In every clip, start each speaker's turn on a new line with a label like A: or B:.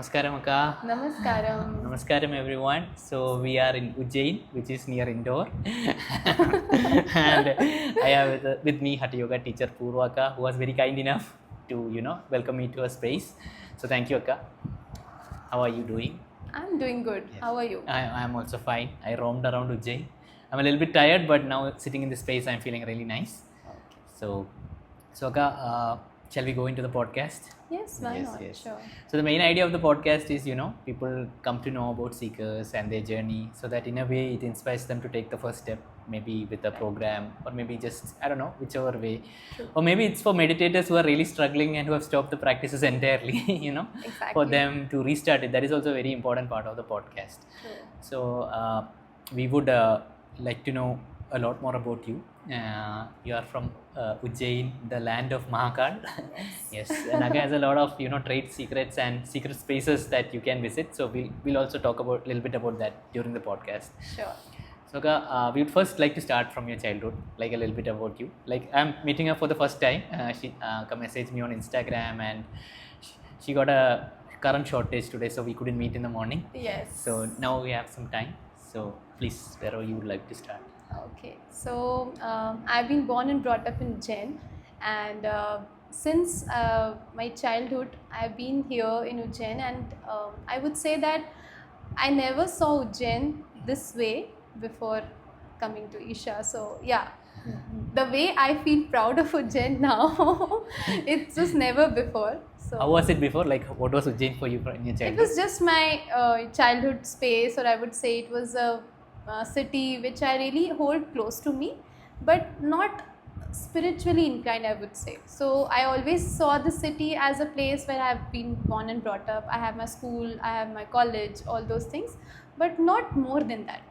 A: Namaskaram Akka.
B: Namaskaram.
A: Namaskaram everyone. So we are in Ujjain, which is near Indore. And I have with me Hatha Yoga teacher Purva Akka, who was very kind enough to welcome me to her space. So thank you Akka. How are you doing?
B: I'm doing good.
A: Yes.
B: How are you?
A: I am also fine. I roamed around Ujjain. I'm a little bit tired, but now sitting in this space, I'm feeling really nice.
B: Okay.
A: So Akka, shall we go into the podcast?
B: Yes, why
A: Yes,
B: not?
A: yes.
B: Sure.
A: So the main idea of the podcast is, people come to know about seekers and their journey, so that in a way it inspires them to take the first step, maybe with a program, or maybe just, I don't know, whichever way.
B: True.
A: Or maybe it's for meditators who are really struggling and who have stopped the practices entirely,
B: Exactly.
A: for them to restart it. That is also a very important part of the podcast.
B: True.
A: So we would like to know a lot more about you. You are from Ujjain, the land of Mahakal. Yes, and Aga has a lot of trade secrets and secret spaces that you can visit. So we'll also talk about a little bit about that during the podcast.
B: Sure.
A: So Aga, we would first like to start from your childhood, like a little bit about you. Like I'm meeting her for the first time. She messaged me on Instagram, and she got a current shortage today, so we couldn't meet in the morning.
B: Yes.
A: So now we have some time. So please, wherever you would like to start.
B: Okay. So I've been born and brought up in Ujjain, and since my childhood, I've been here in Ujjain, and I would say that I never saw Ujjain this way before coming to Isha. So yeah, the way I feel proud of Ujjain now, it's just never before. So
A: How was it before? Like, what was Ujjain for you in your
B: it
A: childhood?
B: was just my childhood space, or I would say it was a city which I really hold close to me, but not spiritually inclined, I would say. So I always saw the city as a place where I have been born and brought up. I have my school, I have my college, all those things, but not more than that.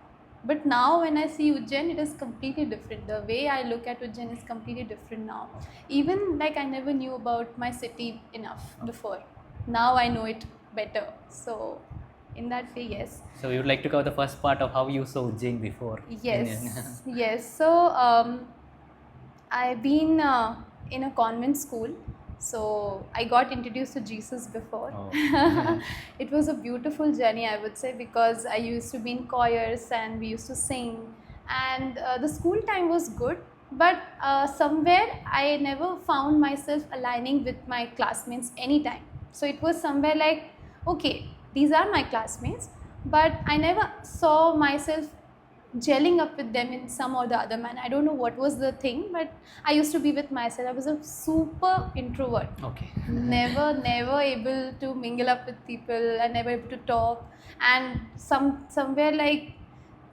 B: But now when I see Ujjain, it is completely different. The way I look at Ujjain is completely different now. Even like I never knew about my city enough before. Now I know it better. So in that way, yes.
A: So, you would like to cover the first part of how you saw Ujjain before?
B: Yes, yes. So I've been in a convent school. So I got introduced to Jesus before.
A: Oh.
B: It was a beautiful journey, I would say, because I used to be in choirs and we used to sing, and the school time was good. But somewhere I never found myself aligning with my classmates anytime. So it was somewhere like, okay, these are my classmates, but I never saw myself gelling up with them in some or the other manner. I don't know what was the thing, but I used to be with myself. I was a super introvert.
A: Okay.
B: Never able to mingle up with people, and never able to talk. And somewhere like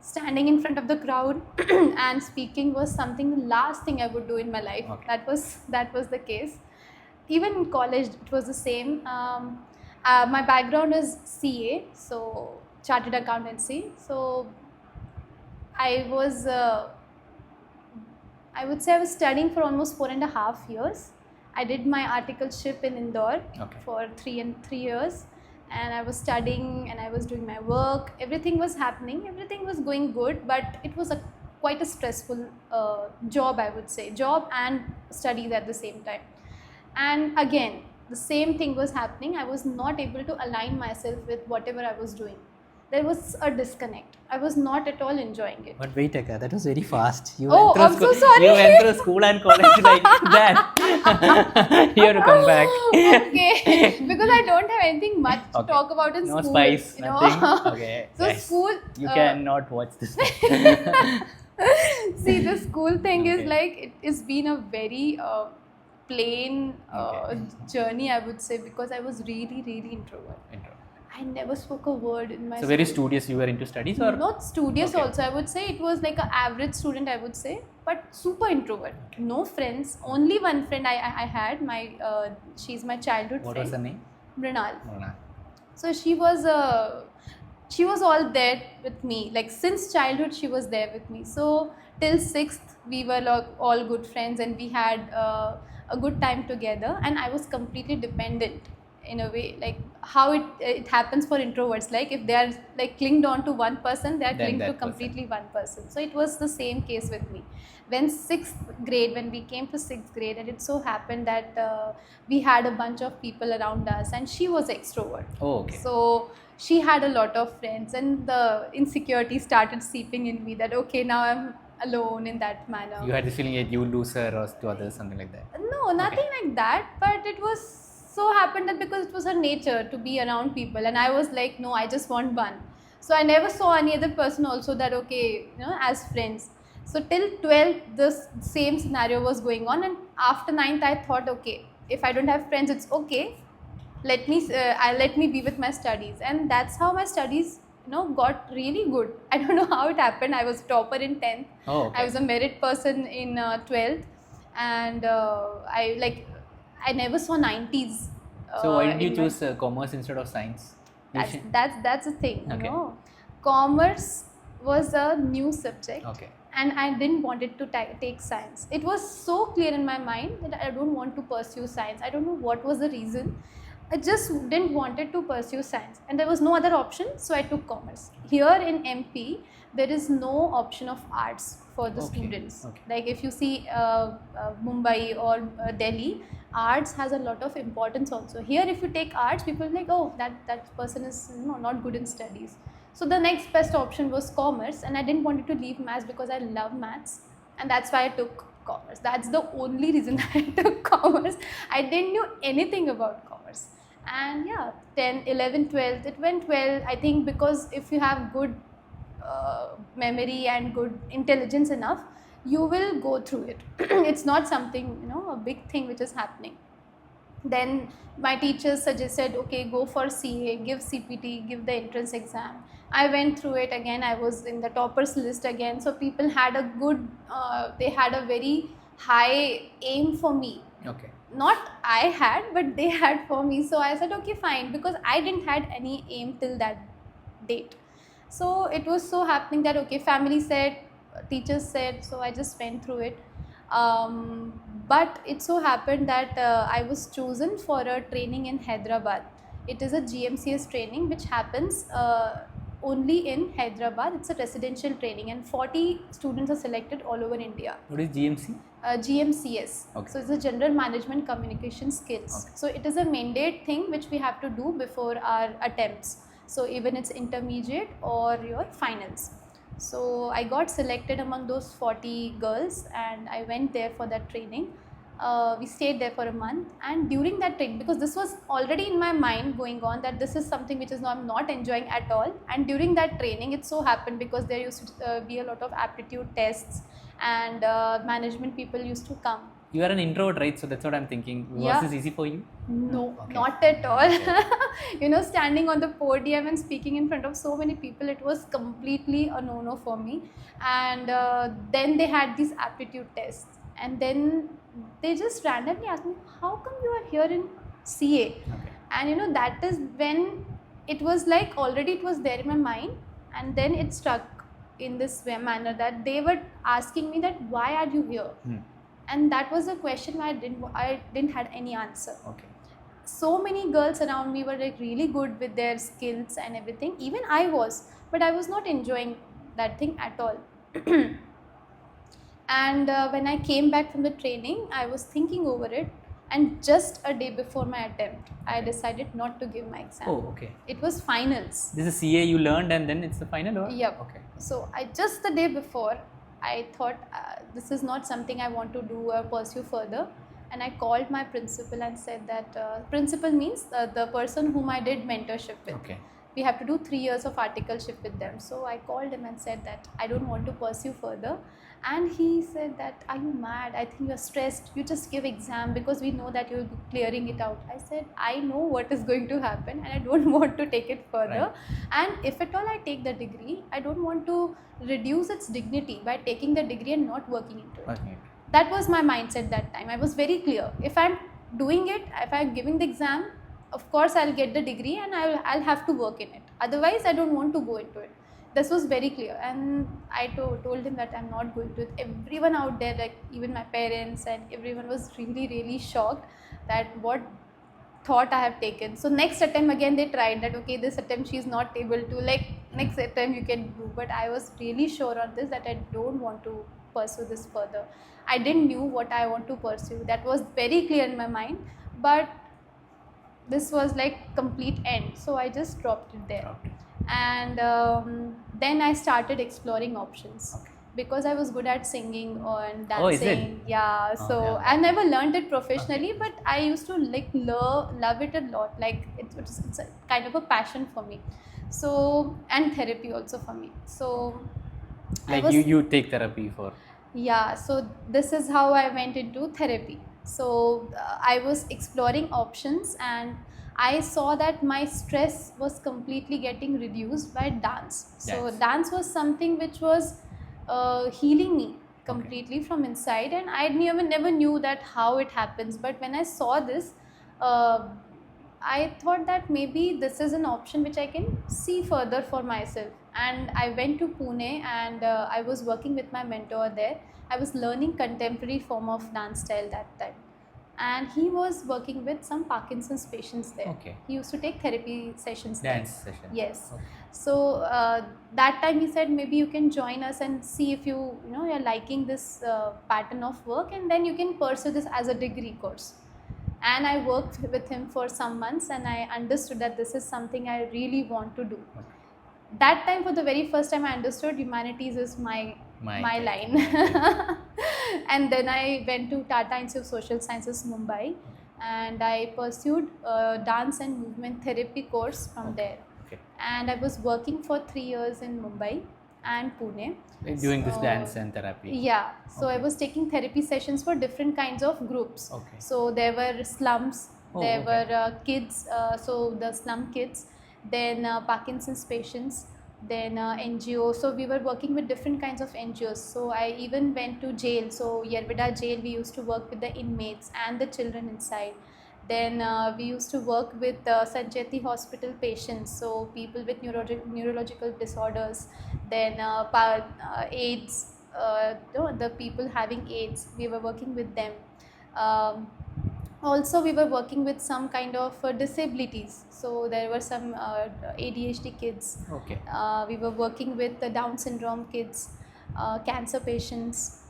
B: standing in front of the crowd and speaking was something the last thing I would do in my life.
A: Okay.
B: That was the case. Even in college, it was the same. My background is CA, so Chartered Accountancy. So I would say I was studying for almost 4.5 years. I did my articleship in Indore
A: Okay.
B: for 3 years, and I was studying and I was doing my work. Everything was happening. Everything was going good, but it was quite a stressful job, I would say. Job and studies at the same time. And again, the same thing was happening. I was not able to align myself with whatever I was doing. There was a disconnect. I was not at all enjoying it.
A: But wait, Akka, that was very fast. You
B: Oh,
A: went through
B: I'm so
A: school,
B: sorry.
A: You went through school and college like that. You have to come back.
B: Okay, because I don't have anything much to
A: Okay.
B: talk about in
A: No
B: school.
A: spice,
B: you know.
A: nothing. Okay.
B: So
A: guys,
B: school.
A: You cannot watch this.
B: See, the school thing is
A: Okay.
B: like it has been a very plain
A: Okay.
B: journey, I would say, because I was really introvert. I never spoke a word in my
A: So very
B: school.
A: studious you were into studies, or
B: Not studious
A: Okay.
B: also, I would say. It was like an average student, I would say, but super introvert. No friends. Only one friend I had. She's my childhood
A: what
B: friend.
A: was the name?
B: Mrinal.
A: Mona.
B: So she was all there with me. Like since childhood, she was there with me. So till 6th, we were all good friends, and we had a good time together. And I was completely dependent. in a way, like how it happens for introverts. Like if they are like clinged on to one person, they are
A: Then
B: clinged to
A: that person.
B: completely one person. So it was the same case with me. When when we came to sixth grade, and it so happened that we had a bunch of people around us, and she was extrovert.
A: Oh, okay.
B: So she had a lot of friends, and the insecurity started seeping in me that okay, now I'm alone in that manner.
A: You had this feeling that you will lose her or to others, something like that.
B: No, nothing like that. But it was so happened that because it was her nature to be around people, and I was like, no, I just want one. So I never saw any other person also that okay, as friends. So till 12th, the same scenario was going on, and after 9th, I thought, okay, if I don't have friends, it's okay. Let me be with my studies, and that's how my studies got really good. I don't know how it happened. I was topper in 10th.
A: Oh, okay.
B: I was a merit person in 12th, and I never saw 90s.
A: So why did you
B: in my-
A: choose commerce instead of science?
B: That's the thing.
A: Okay.
B: Commerce was a new subject,
A: Okay.
B: and I didn't want it to take science. It was so clear in my mind that I don't want to pursue science. I don't know what was the reason. I just didn't wanted to pursue science, and there was no other option, so I took commerce. Here in MP, there is no option of arts for the
A: Okay,
B: students.
A: okay.
B: Like if you see Mumbai or Delhi, arts has a lot of importance also. Here, if you take arts, people are like, oh, that person is not good in studies. So the next best option was commerce, and I didn't want to leave maths because I love maths, and that's why I took commerce. That's the only reason I took commerce. I didn't know anything about commerce. And yeah, 10, 11, 12, it went well. I think because if you have good memory and good intelligence enough, you will go through it. It's not something, a big thing which is happening. Then my teachers suggested, okay, go for CA, give CPT, give the entrance exam. I went through it again. I was in the toppers list again. So people had a good, they had a very high aim for me.
A: Okay.
B: Not I had, but they had for me. So I said, okay, fine, because I didn't had any aim till that date. So it was so happening that okay, family said, teachers said, so I just went through it. But it so happened that I was chosen for a training in Hyderabad. It is a GMCS training which happens only in Hyderabad. It's a residential training, and 40 students are selected all over India.
A: What is GMC?
B: GMCS.
A: Okay.
B: So it's a General Management Communication Skills.
A: Okay.
B: So it is a mandate thing which we have to do before our attempts. So even it's intermediate or your finals. So I got selected among those 40 girls, and I went there for that training. We stayed there for a month, and during that training, because this was already in my mind going on that this is something which is I'm not enjoying at all, and during that training it so happened because there used to be a lot of aptitude tests, and management people used to come.
A: You are an introvert, right? So that's what I'm thinking. Was
B: Yeah.
A: this easy for you?
B: No,
A: Okay.
B: not at all. Standing on the podium and speaking in front of so many people, it was completely a no-no for me. And then they had these aptitude tests, and then they just randomly asked me, how come you are here in CA?
A: Okay.
B: And that is when it was like already it was there in my mind, and then it struck in this manner that they were asking me that why are you here? And that was a question I didn't had any answer.
A: Okay.
B: So many girls around me were like really good with their skills and everything. Even I was, but I was not enjoying that thing at all. And when I came back from the training, I was thinking over it, and just a day before my attempt, I decided not to give my exam.
A: Oh, okay.
B: It was finals.
A: This is CA you learned, and then it's the final, or?
B: Yep.
A: Okay.
B: So I just the day before, I thought this is not something I want to do or pursue further, and I called my principal and said that principal means the person whom I did mentorship with.
A: Okay.
B: We have to do 3 years of articleship with them. So I called him and said that I don't want to pursue further, and he said that, are you mad? I think you're stressed. You just give exam because we know that you'll be clearing it out. I said, I know what is going to happen, and I don't want to take it further.
A: Right.
B: And if at all I take the degree, I don't want to reduce its dignity by taking the degree and not working into it.
A: Okay.
B: That was my mindset that time. I was very clear. If I'm doing it, if I'm giving the exam, of course I'll get the degree, and I'll have to work in it. Otherwise, I don't want to go into it. This was very clear, and I told him that I'm not going to it. Everyone out there, like even my parents and everyone, was really, really shocked that what thought I have taken. So next attempt again they tried that, okay, this attempt she's not able to, like next attempt you can do. But I was really sure on this that I don't want to pursue this further. I didn't knew what I want to pursue. That was very clear in my mind. But this was like complete end. So I just dropped it there.
A: Okay.
B: And then I started exploring options.
A: Okay.
B: Because I was good at singing and dancing.
A: Oh, is it?
B: Yeah. So
A: Okay.
B: I never learned it professionally, but I used to like love it a lot. Like it's a kind of a passion for me. So, and therapy also for me. So
A: Like
B: was,
A: you take therapy for.
B: yeah. So this is how I went into therapy. So I was exploring options, and I saw that my stress was completely getting reduced by dance. So dance was something which was healing me completely from inside, and I never knew that how it happens. But when I saw this, I thought that maybe this is an option which I can see further for myself. And I went to Pune, and I was working with my mentor there. I was learning contemporary form of dance style that time, and he was working with some Parkinson's patients there.
A: Okay.
B: He used to take therapy sessions
A: Dance
B: there.
A: session.
B: Yes.
A: Okay.
B: So that time he said, maybe you can join us and see if you're liking this pattern of work, and then you can pursue this as a degree course. And I worked with him for some months, and I understood that this is something I really want to do.
A: Okay.
B: That time, for the very first time, I understood humanities is my line. And then I went to Tata Institute of Social Sciences, Mumbai, and I pursued dance and movement therapy course from there.
A: Okay.
B: And I was working for 3 years in Mumbai and Pune.
A: Doing this dance and therapy.
B: Yeah. So I
A: Okay.
B: was taking therapy sessions for different kinds of groups.
A: Okay.
B: So there were slums, there
A: okay.
B: were kids, so the slum kids, then Parkinson's patients, then NGO. So we were working with different kinds of NGOs. So I even went to jail. So Yervada jail, we used to work with the inmates and the children inside. Then we used to work with Sancheti hospital patients, so people with neurological disorders. Then AIDS, the people having AIDS, we were working with them. Also, we were working with some kind of disabilities. So there were some ADHD kids.
A: Okay.
B: We were working with the Down syndrome kids, cancer patients,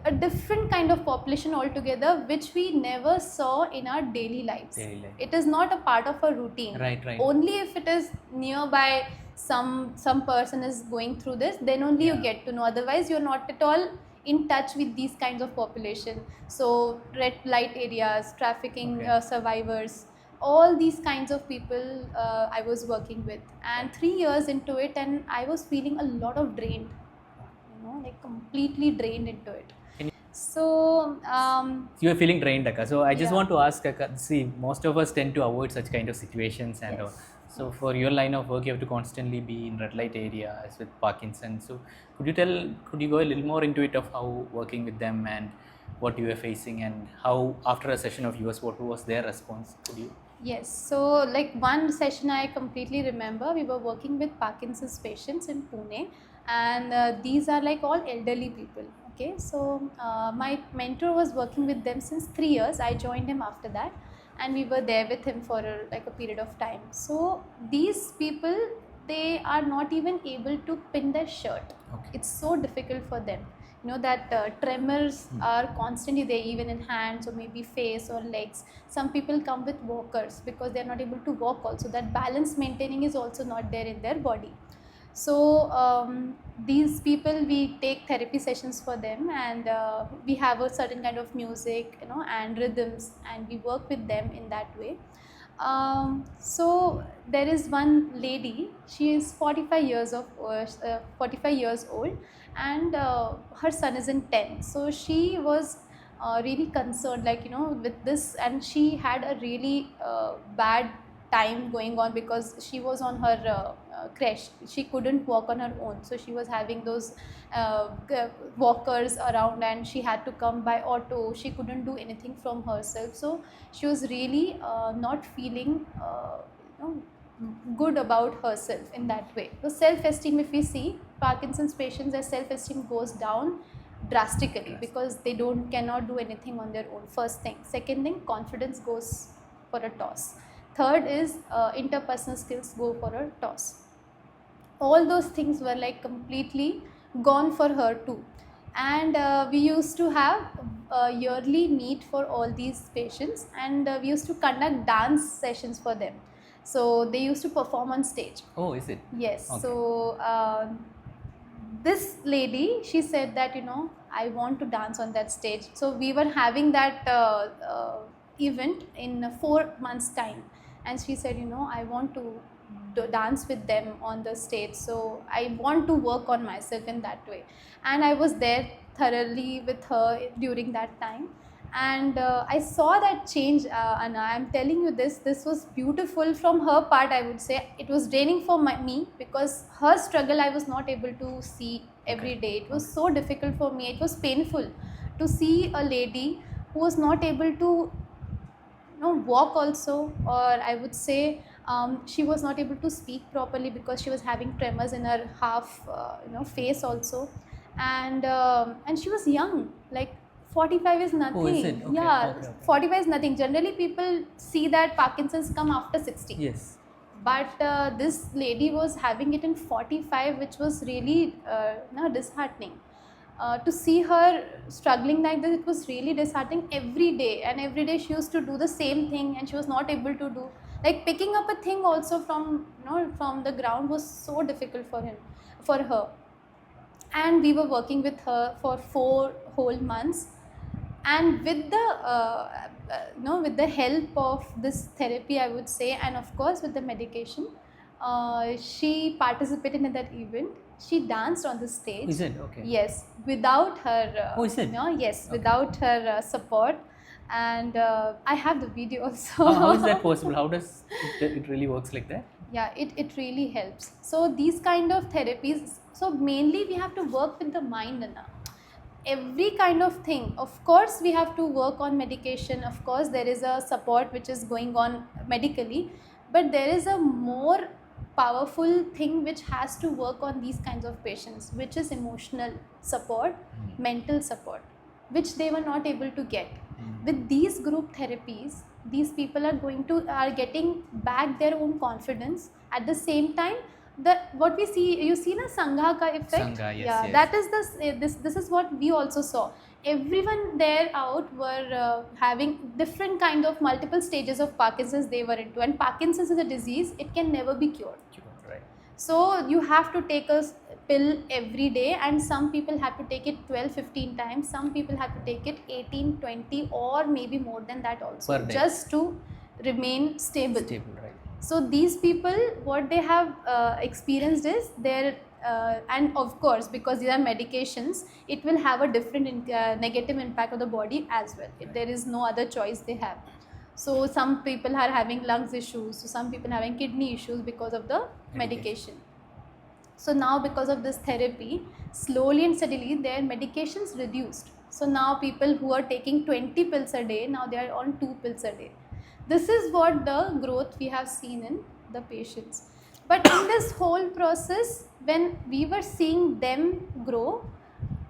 B: a different kind of population altogether, which we never saw in our daily lives. It is not a part of a routine.
A: Right.
B: Only if it is nearby, some person is going through this, then only you get to know. Otherwise, you're not at all in touch with these kinds of population. So red light areas, trafficking survivors, all these kinds of people I was working with. And 3 years into it, and I was feeling a lot of drained, like completely drained into it. So
A: you are feeling drained, Akka. So I just
B: Yeah.
A: want to ask, Akka, see, most of us tend to avoid such kind of situations, and
B: Yes.
A: so for your line of work, you have to constantly be in red light areas with Parkinson's. So could you go a little more into it of how working with them and what you were facing, and how after a session of yours, what was their response? Could you?
B: Yes, so like one session I completely remember, we were working with Parkinson's patients in Pune, and these are like all elderly people. Okay, so my mentor was working with them since 3 years. I joined him after that, and we were there with him for like a period of time. So these people, they are not even able to pin their shirt.
A: Okay.
B: It's so difficult for them. That tremors are constantly there, even in hands or maybe face or legs. Some people come with walkers because they are not able to walk also. That balance maintaining is also not there in their body. So these people, we take therapy sessions for them, and we have a certain kind of music, and rhythms, and we work with them in that way. So there is one lady, she is 45 years old, and her son is in 10. So she was really concerned, with this, and she had a really bad time going on because she was on her creche. She couldn't walk on her own, so she was having those walkers around, and she had to come by auto. She couldn't do anything from herself, so she was really not feeling good about herself in that way. So self-esteem, if we see Parkinson's patients, their self-esteem goes down drastically because they cannot do anything on their own. First thing. Second thing, confidence goes for a toss. Third is interpersonal skills, go for a toss. All those things were like completely gone for her too. And we used to have a yearly meet for all these patients, and we used to conduct dance sessions for them. So they used to perform on stage.
A: Oh, is it?
B: Yes.
A: Okay.
B: So this lady, she said that, I want to dance on that stage. So we were having that event in 4 months time, and she said, I want to dance with them on the stage. So I want to work on myself in that way. And I was there thoroughly with her during that time. And I saw that change, and I'm telling you this was beautiful from her part. I would say it was draining for me, because her struggle I was not able to see every day. It was so difficult for me. It was painful to see a lady who was not able to walk also, or I would say she was not able to speak properly because she was having tremors in her half face also. And she was young, like 45 is nothing.
A: Oh, is it? Okay,
B: Yeah,
A: okay.
B: 45 is nothing. Generally people see that Parkinson's come after 60.
A: Yes.
B: But this lady was having it in 45, which was really disheartening. To see her struggling like this, it was really disheartening every day. And every day she used to do the same thing, and she was not able to do. Like picking up a thing also from from the ground was so difficult for her. And we were working with her for 4 whole months. And with the help of this therapy, I would say, and of course with the medication, she participated in that event. She danced on the stage.
A: Is it? Okay.
B: Yes, without her.
A: Oh, is it?
B: Yes,
A: Okay.
B: without her support. And I have the video also.
A: How is that possible? How does it really works like that?
B: Yeah, it really helps. So these kind of therapies, so mainly we have to work with the mind, Anna. Every kind of thing, of course we have to work on medication. Of course there is a support which is going on medically, but there is a more powerful thing which has to work on these kinds of patients, which is emotional support, mental support, which they were not able to get. With these group therapies, these people are getting back their own confidence. At the same time, what we see, you see na Sangha ka effect.
A: Sangha, yes,
B: Yeah,
A: yes.
B: that is this is what we also saw. Everyone there out were having different kind of multiple stages of Parkinson's they were into, and Parkinson's is a disease, it can never be cured.
A: Right.
B: So you have to take a pill every day, and some people have to take it 12-15 times. Some people have to take it 18-20 or maybe more than that also,
A: Per day.
B: just to remain stable.
A: Stable, right.
B: So these people, what they have experienced is their and of course, because these are medications, it will have a different negative impact on the body as well. There is no other choice they have. So some people are having lungs issues, so some people having kidney issues because of the medication. So now because of this therapy, slowly and steadily their medications reduced. So now people who are taking 20 pills a day, now they are on 2 pills a day. This is what the growth we have seen in the patients. But in this whole process, when we were seeing them grow,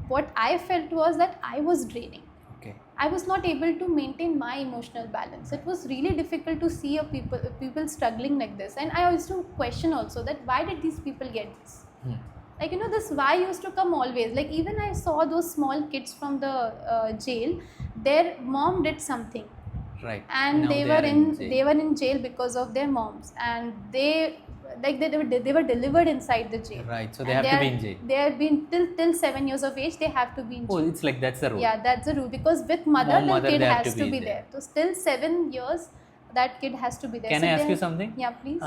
B: what I felt was that I was draining.
A: Okay.
B: I was not able to maintain my emotional balance. It was really difficult to see people struggling like this. And I used to question also that why did these people get this? Like, this why used to come always. Like, even I saw those small kids from the jail, their mom did something.
A: Right.
B: And
A: Now
B: they were in jail because of their moms, and they were delivered inside the jail.
A: Right. So they
B: And
A: have to be in jail.
B: They have been till 7 years of age. They have to be in jail.
A: Oh, it's like that's the rule.
B: Yeah, that's the rule, because with mother, the kid
A: they have
B: has to be there. So still 7 years, that kid has to be there.
A: Can
B: So
A: I ask
B: they
A: you
B: have-
A: something?
B: Yeah, please.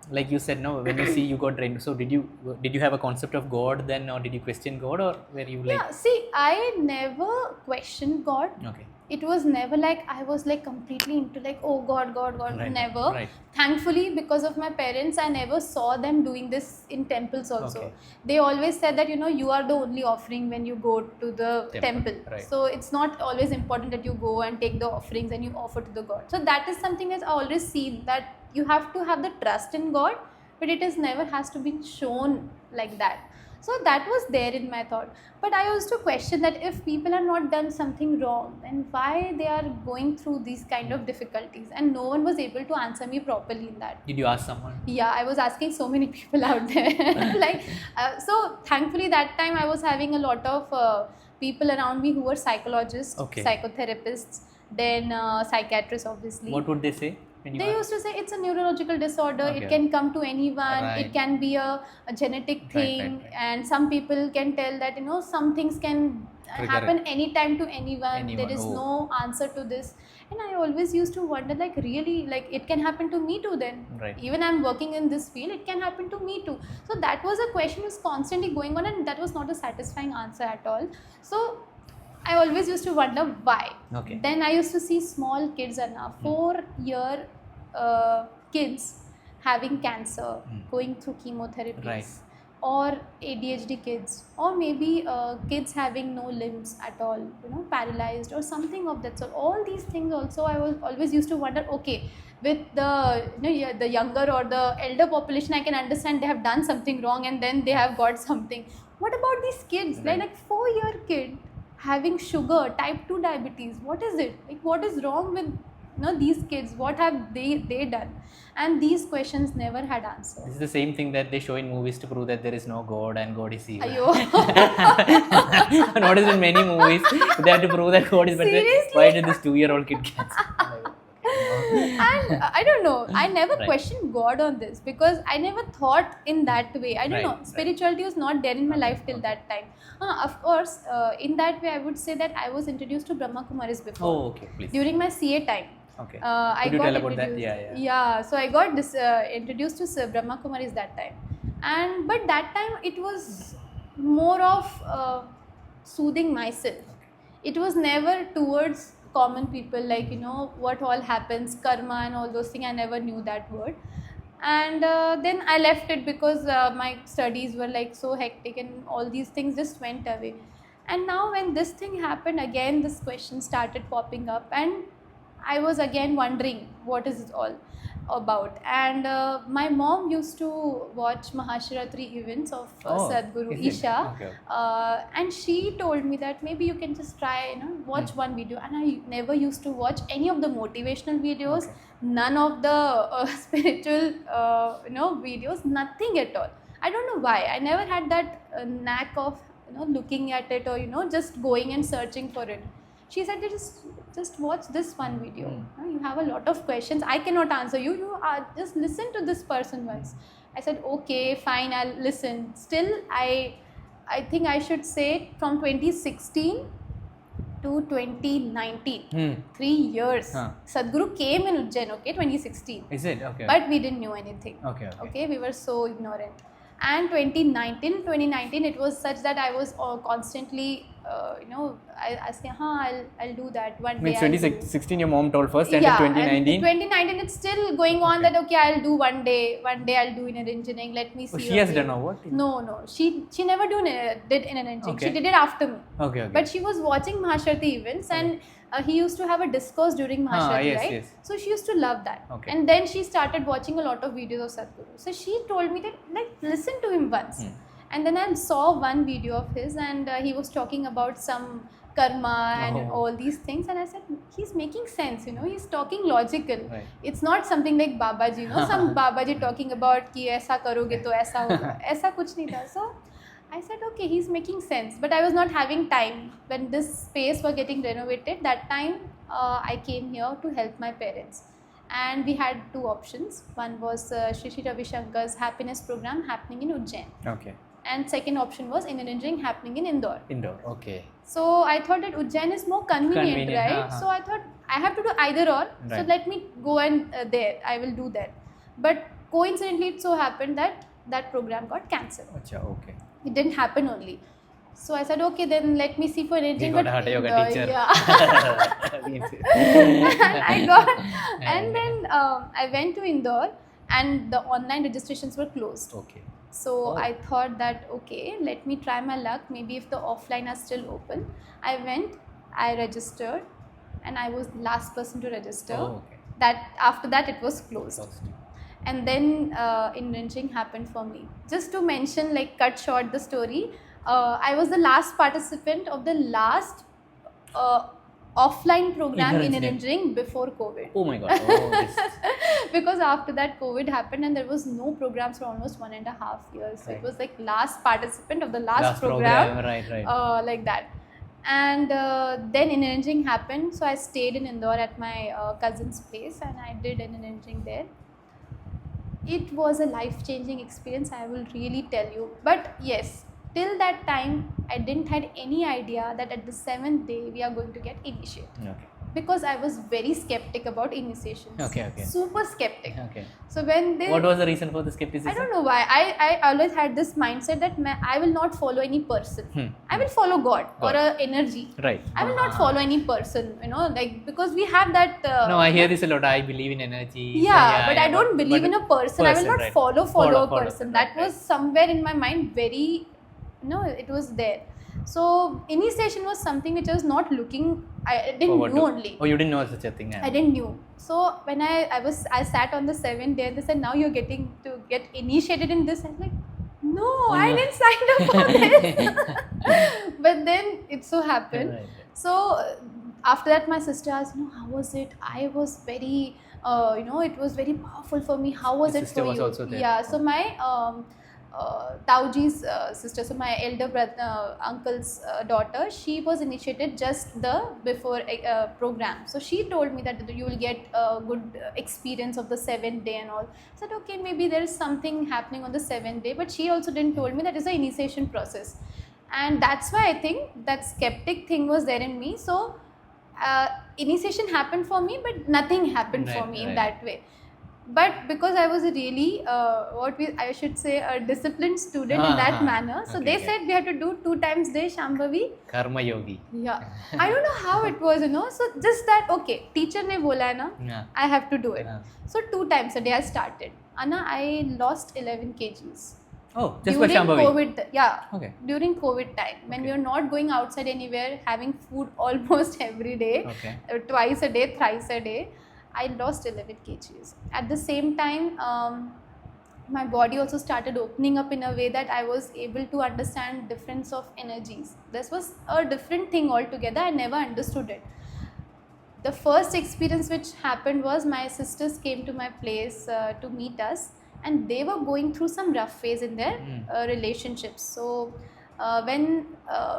A: Like you said, no, when you see you got drained. So did you have a concept of God then, or did you question God, or were you like?
B: Yeah, see, I never questioned God.
A: Okay.
B: It was never like I was like completely into like, oh God,
A: Right,
B: never.
A: right.
B: Thankfully, because of my parents, I never saw them doing this in temples also.
A: Okay.
B: They always said that, you are the only offering when you go to the temple.
A: Right.
B: So it's not always important that you go and take the offerings and you offer to the God. So that is something that I always seen, that you have to have the trust in God, but it is never has to be shown like that. So that was there in my thought. But I used to question that if people have not done something wrong, then why they are going through these kind of difficulties, and no one was able to answer me properly in that.
A: Did you ask someone?
B: Yeah, I was asking so many people out there. Like, so thankfully that time I was having a lot of people around me who were psychologists,
A: Okay.
B: psychotherapists, then psychiatrists, obviously.
A: What would they say? When you
B: They
A: asked?
B: used to say it's a neurological disorder.
A: Okay.
B: It can come to anyone.
A: Right.
B: It can be a genetic
A: Right,
B: thing,
A: right.
B: and some people can tell that some things can
A: Trigger
B: happen
A: it.
B: anytime to anyone.
A: Anyone,
B: There is
A: oh.
B: no answer to this, and I always used to wonder, like, really, like, it can happen to me too. Then
A: Right.
B: even I'm working in this field, it can happen to me too. So that was a question was constantly going on, and that was not a satisfying answer at all. So I always used to wonder why.
A: Okay.
B: Then I used to see small kids, and 4-year kids having cancer, going through chemotherapies,
A: Right.
B: or ADHD kids, or maybe kids having no limbs at all, paralyzed or something of that sort. All these things also I was always used to wonder. Okay, with the younger or the elder population, I can understand they have done something wrong and then they have got something. What about these kids?
A: Right.
B: Like 4-year kid having sugar, type 2 diabetes. What is it? Like, what is wrong with these kids? What have they done? And these questions never had answers.
A: This is the same thing that they show in movies to prove that there is no God and God is evil.
B: Ayo.
A: I noticed in many movies they have to prove that God is, but
B: Seriously?
A: why did this 2-year-old kid cancer?
B: And I don't know, I never
A: Right.
B: questioned God on this because I never thought in that way. I don't
A: Right,
B: know,
A: right.
B: spirituality was not there in my life till
A: Okay.
B: that time. Of course, in that way I would say that I was introduced to Brahma Kumaris before.
A: Oh, okay, please.
B: During my CA time.
A: Okay.
B: I
A: Could you
B: got
A: tell about that?
B: introduced-
A: Yeah.
B: so I got this introduced to Brahma Kumaris that time, but that time it was more of soothing myself. It was never towards common people, like what all happens, karma and all those things. I never knew that word, and then I left it because my studies were like so hectic and all these things just went away. And now when this thing happened again, this question started popping up, and I was again wondering what is it all about. And my mom used to watch Mahashiratri events of
A: Oh,
B: Sadhguru
A: is it?
B: Isha,
A: Okay.
B: and she told me that maybe you can just try, watch one video. And I never used to watch any of the motivational videos,
A: Okay.
B: none of the spiritual, videos, nothing at all. I don't know why. I never had that knack of, looking at it or, just going and searching for it. She said, just watch this one video. You have a lot of questions. I cannot answer you. Just listen to this person once. I said, okay, fine, I'll listen. Still, I think I should say from 2016 to 2019, 3 years.
A: Huh.
B: Sadhguru came in Ujjain, okay, 2016.
A: Is it? Okay.
B: But we didn't know anything.
A: Okay.
B: Okay, we were so ignorant. And 2019 it was such that I was constantly I say I'll do that one
A: Means
B: day. I'll do.
A: 2016 your mom told first, and
B: Yeah,
A: then 2019.
B: and 2019 it's still going on,
A: Okay.
B: that okay, I'll do one day I'll do inner engineering, let me see.
A: Oh, she has
B: okay.
A: done now what?
B: No, she never did inner engineering.
A: Okay.
B: She did it after me.
A: Okay.
B: But she was watching Mahasharti events, and he used to have a discourse during Mahasharti,
A: yes,
B: right?
A: yes.
B: So she used to love that.
A: Okay.
B: And then she started watching a lot of videos of Sadhguru. So she told me that, like, listen to him once. And then I saw one video of his, and he was talking about some karma and
A: Oh.
B: all these things, and I said, he's making sense, he's talking logical.
A: Right.
B: It's not something like Babaji, some Babaji talking about ki aisa karoge to aisa hoga. Aisa kuch nahi tha. So I said, okay, he's making sense. But I was not having time. When this space was getting renovated, that time I came here to help my parents. And we had two options. One was Shri Shri Ravi Shankar's happiness program happening in Ujjain.
A: Okay.
B: And second option was inner engineering happening in Indore.
A: Indoor. Okay.
B: So I thought that Ujjain is more convenient,
A: Convenient,
B: right?
A: uh-huh.
B: So I thought I have to do either or. So
A: Right.
B: let me go and there. I will do that. But coincidentally, it so happened that that program got cancelled.
A: Acha, okay.
B: It didn't happen only. So I said, okay, then let me see for engineering.
A: We got a Hatha Yoga teacher.
B: Yeah. I got, and then I went to Indore, and the online registrations were closed.
A: Okay.
B: So
A: Oh.
B: I thought that, okay, let me try my luck. Maybe if the offline are still open. I went, I registered, and I was the last person to register.
A: Oh, okay.
B: That after that it was closed.
A: Closed.
B: and then enriching happened for me. Just to mention, like cut short the story, I was the last participant of the last uh, offline program
A: Inner
B: in
A: engineering.
B: engineering before COVID.
A: Oh my god. Oh, this.
B: Because after that COVID happened and there was no programs for almost 1.5 years. So it
A: Right.
B: was like last participant of the last,
A: Last
B: program,
A: right.
B: like that. And then engineering happened, so I stayed in Indore at my cousin's place and I did engineering there. It was a life-changing experience, I will really tell you. But yes, till that time I didn't had any idea that at the 7th day we are going to get initiated,
A: Okay.
B: because I was very skeptic about initiations.
A: Okay.
B: Super skeptic.
A: Okay.
B: So when they,
A: What was the reason for the skepticism?
B: I don't know why, I always had this mindset that I will not follow any person. I will follow God or
A: God.
B: a energy.
A: Right.
B: I will not follow any person, like, because we have that.
A: No, I hear this a lot. I believe in energy.
B: Yeah, but I don't believe
A: but
B: in a person. I will not
A: right.
B: follow
A: Follow
B: a person.
A: right,
B: That was somewhere in my mind, very, it was there. So initiation was something which I was not looking. I didn't
A: Forward
B: know
A: to.
B: only.
A: Oh, you didn't know such a thing.
B: I didn't knew. So when I sat on the 7th day, they said, now you're getting to get initiated in this. I'm like, no, I
A: no.
B: didn't sign up for this. But then it so happened.
A: Right.
B: So after that, my sister asked, how was it? I was very, it was very powerful for me. How was
A: Your
B: it
A: sister
B: for
A: was
B: you?
A: also there.
B: Yeah. So my Tauji's sister, so my elder brother, uncle's daughter, she was initiated just the before program. So she told me that you will get a good experience of the 7th day and all. I said, okay, maybe there is something happening on the 7th day, but she also didn't told me that is the initiation process. And that's why I think that skeptic thing was there in me. So initiation happened for me, but nothing happened for
A: Right,
B: me in
A: right.
B: that way. But because I was a really, I should say, a disciplined student in that manner, so
A: Okay,
B: they
A: okay.
B: said we had to do 2 times day Shambhavi.
A: Karma yogi.
B: Yeah, I don't know how it was, So just that, okay, teacher ne bola hai na,
A: Yeah.
B: I have to do it.
A: Yeah.
B: So 2 times a day I started. Anna, I lost 11 kgs.
A: Oh, just for
B: During
A: Shambhavi.
B: COVID, yeah.
A: Okay.
B: During COVID time, when
A: Okay.
B: we were not going outside anywhere, having food almost every day,
A: Okay.
B: twice a day, thrice a day, I lost 11 kgs. At the same time, my body also started opening up in a way that I was able to understand difference of energies. This was a different thing altogether. I never understood it. The first experience which happened was my sisters came to my place to meet us, and they were going through some rough phase in their relationships. So when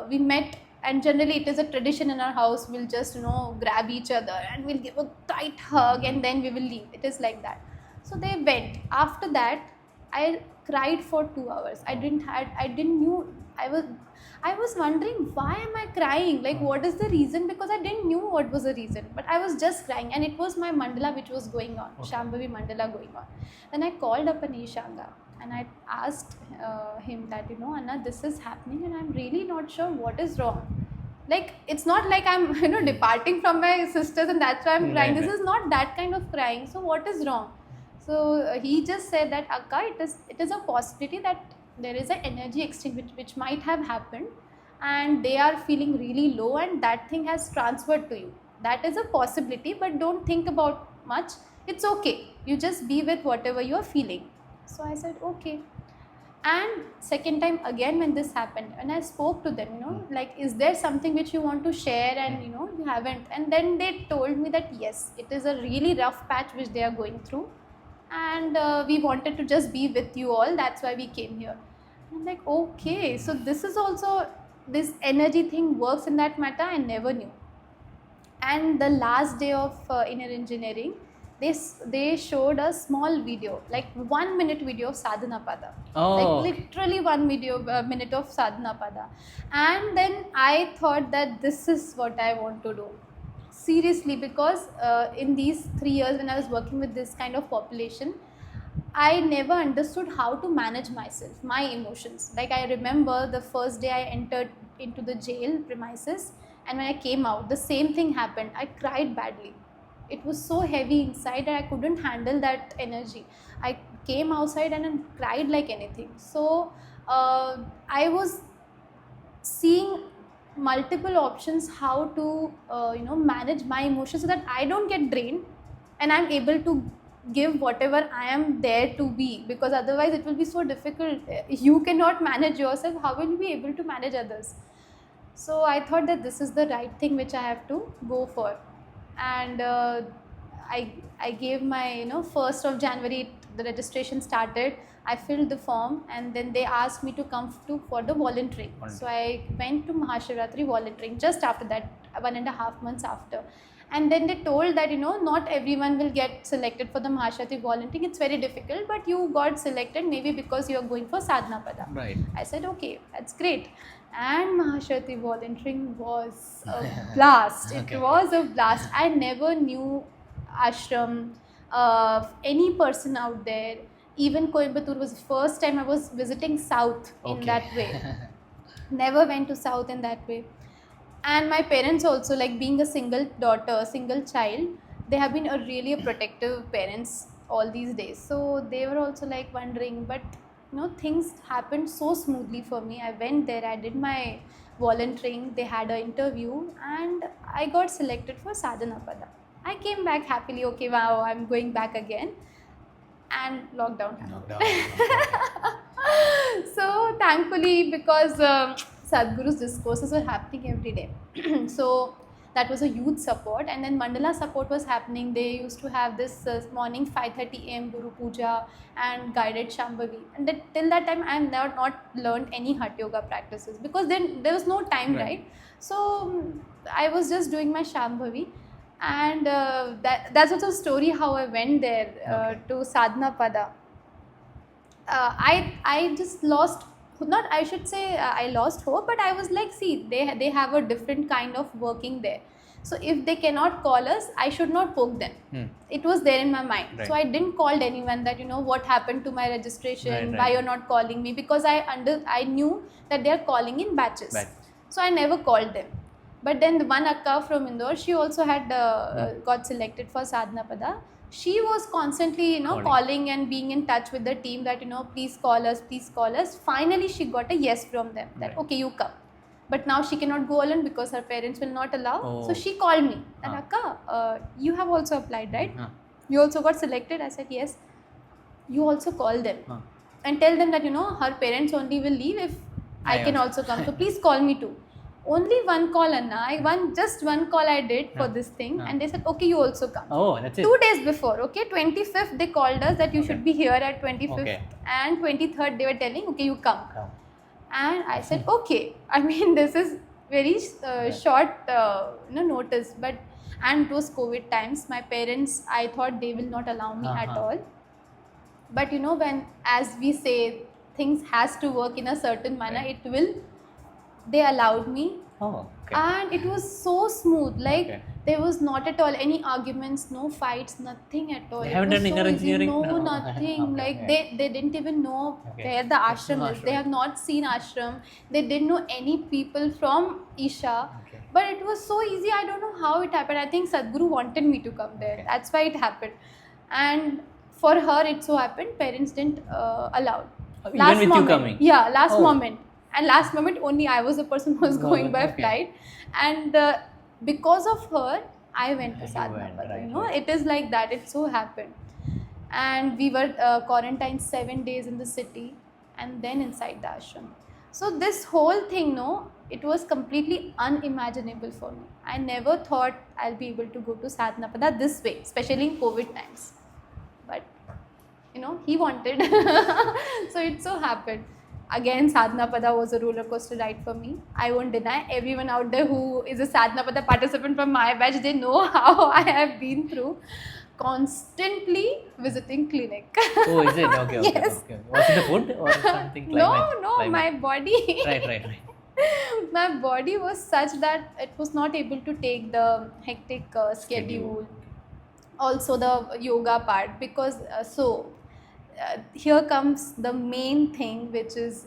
B: we met, and generally it is a tradition in our house, we'll just grab each other and we'll give a tight hug and then we will leave. It is like that. So they went. After that, I cried for 2 hours. I didn't knew. I was wondering, why am I crying? Like, what is the reason? Because I didn't knew what was the reason, but I was just crying, and it was my mandala which was going on, Shambhavi mandala going on. Then I called up an Ishanga and I asked him that, Anna, this is happening and I'm really not sure what is wrong. Like, it's not like I'm departing from my sisters and that's why I'm crying.
A: Right,
B: This is not that kind of crying. So what is wrong? So he just said that, Akka, it is a possibility that there is an energy exchange which might have happened and they are feeling really low and that thing has transferred to you. That is a possibility, but don't think about much. It's okay. You just be with whatever you are feeling. So I said, okay. And second time again when this happened, and I spoke to them, like, is there something which you want to share and you haven't? And then they told me that yes, it is a really rough patch which they are going through, and we wanted to just be with you all. That's why we came here. And I'm like, okay, so this is also, this energy thing works in that matter. I never knew. And the last day of inner engineering, they showed a small video, like 1 minute video of Sadhana Pada.
A: Oh.
B: Like literally 1 minute of Sadhana Pada. And then I thought that this is what I want to do. Seriously, because in these 3 years when I was working with this kind of population, I never understood how to manage myself, my emotions. Like, I remember the first day I entered into the jail premises, and when I came out, the same thing happened. I cried badly. It was so heavy inside and I couldn't handle that energy. I came outside and I cried like anything. So I was seeing multiple options how to manage my emotions so that I don't get drained and I'm able to give whatever I am there to be, because otherwise it will be so difficult. You cannot manage yourself, how will you be able to manage others? So I thought that this is the right thing which I have to go for. And I gave my, 1st of January, the registration started. I filled the form, and then they asked me to come for the volunteering. So I went to Mahashivratri volunteering just after that, 1.5 months after. And then they told that, not everyone will get selected for the Mahashivratri volunteering. It's very difficult, but you got selected maybe because you are going for Sadhana Pada.
A: Right.
B: I said, okay, that's great. And Mahashivratri volunteering was a blast.
A: Okay.
B: It was a blast. I never knew ashram, any person out there. Even Coimbatore was the first time I was visiting South in
A: Okay.
B: that way. Never went to South in that way. And my parents also, like being a single daughter, single child, they have been a protective parents all these days. So they were also like wondering, but things happened so smoothly for me. I went there, I did my volunteering, they had an interview, and I got selected for Sadhana Pada. I came back happily, okay, wow, I'm going back again. And lockdown happened. So thankfully, because Sadhguru's discourses were happening every day. So that was a huge support. And then Mandala support was happening. They used to have this morning 5:30 a.m. Guru Puja and guided Shambhavi. And till that time, I have not learned any Hatha Yoga practices, because then there was no time, right? So I was just doing my Shambhavi. And that's also a story how I went there to Sadhana Pada. I just lost, not I should say I lost hope, but I was like, see, they have a different kind of working there. So if they cannot call us, I should not poke them. It was there in my mind.
A: Right.
B: So I didn't call anyone that, what happened to my registration,
A: Right.
B: why you're not calling me, because I knew that they are calling in batches.
A: Right.
B: So I never called them. But then the one akka from Indore, she also had got selected for Sadhana Pada. She was constantly, calling and being in touch with the team that, please call us, please call us. Finally, she got a yes from them that,
A: Right.
B: okay, you come. But now she cannot go alone because her parents will not allow.
A: Oh.
B: So she called me. And Akka, you have also applied, right? You also got selected. I said, yes. You also call them. And tell them that, her parents only will leave if I can also come. So please call me too. Only one call, Anna. Just one call I did for this thing. And they said, okay, you also come.
A: Oh, that's it.
B: 2 days before, okay, 25th, they called us that you should be here at 25th.
A: Okay.
B: And 23rd, they were telling, okay, you come. And I said, okay. I mean, this is very short notice. And it was COVID times. My parents, I thought they will not allow me at all. But when, as we say, things has to work in a certain manner,
A: Right.
B: it will. They allowed me.
A: Oh, okay.
B: And it was so smooth. Like,
A: Okay.
B: there was not at all any arguments, no fights, nothing at all.
A: They
B: It
A: haven't
B: was
A: done inner
B: so easy.
A: engineering?
B: No,
A: No.
B: nothing.
A: Okay,
B: Like,
A: okay.
B: they didn't even know
A: Okay.
B: where the ashram
A: No
B: is. They
A: ashram.
B: have not seen ashram. They didn't know any people from Isha.
A: Okay.
B: But it was so easy. I don't know how it happened. I think Sadhguru wanted me to come there.
A: Okay.
B: That's why it happened. And for her, it so happened, parents didn't allow.
A: Even with you coming?
B: Yeah, last
A: Oh.
B: moment. And last moment only I was the person who was going by
A: Okay.
B: flight. And because of her, I went to
A: You
B: Sadhana
A: went,
B: Pada.
A: right.
B: It is like that. It so happened. And we were quarantined 7 days in the city and then inside the ashram. So this whole thing, it was completely unimaginable for me. I never thought I'll be able to go to Sadhana Pada this way, especially in COVID times. But, he wanted. So it so happened. Again, Sadhana Pada was a roller coaster ride for me. I won't deny. Everyone out there who is a Sadhana Pada participant from my batch, they know how I have been through constantly visiting clinic.
A: Oh, is it? Okay, okay.
B: Yes.
A: Okay. Was it the food or something? Climate?
B: No,
A: Climate.
B: my body.
A: Right.
B: My body was such that it was not able to take the hectic schedule. Also the yoga part, because here comes the main thing, which is